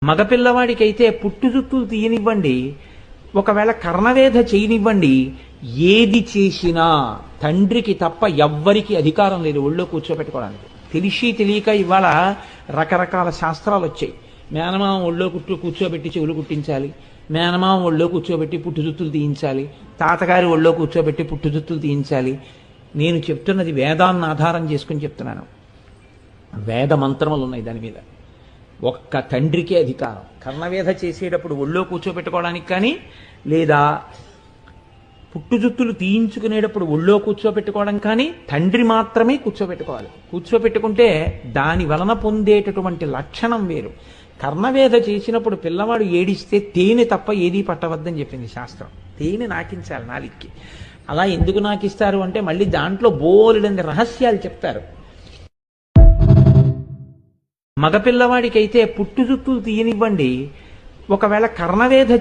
మగపిల్లవాడికైతే పుట్టుజుత్తులు తీయనివ్వండి, ఒకవేళ కర్ణవేధ చేయనివ్వండి, ఏది చేసినా తండ్రికి తప్ప ఎవ్వరికి అధికారం లేదు ఒళ్ళో కూర్చోబెట్టుకోవడానికి. తెలిసి తెలియక ఇవాళ రకరకాల శాస్త్రాలు వచ్చాయి. మేనమామ ఒళ్ళో కూర్చోబెట్టి చెవులు కుట్టించాలి, మేనమామ ఒళ్ళో కూర్చోబెట్టి పుట్టుజుత్తులు తీయించాలి, తాతగారి ఒళ్ళో కూర్చోబెట్టి పుట్టుజుత్తులు తీయించాలి. నేను చెప్తున్నది వేదాన్ని ఆధారం చేసుకుని చెప్తున్నాను. వేద మంత్రములు ఉన్నాయి దాని మీద. ఒక్క తండ్రికే అధికారం. కర్ణవేధ చేసేటప్పుడు ఒళ్ళో కూర్చోబెట్టుకోవడానికి కానీ, లేదా పుట్టుజుత్తులు తీయించుకునేటప్పుడు ఒళ్ళో కూర్చోబెట్టుకోవడం కానీ తండ్రి మాత్రమే కూర్చోబెట్టుకోవాలి. కూర్చోబెట్టుకుంటే దాని వలన పొందేటటువంటి లక్షణం వేరు. కర్ణవేధ చేసినప్పుడు పిల్లవాడు ఏడిస్తే తేనె తప్ప ఏదీ పట్టవద్దని చెప్పింది శాస్త్రం. తేనె నాకించాలి నాలిక్కి. అలా ఎందుకు నాకిస్తారు అంటే మళ్ళీ దాంట్లో బోలెడన్ని రహస్యాలు చెప్తారు. మగపిల్లవాడికైతే పుట్టుజుత్తులు తీయనివ్వండి, ఒకవేళ కర్ణవేధ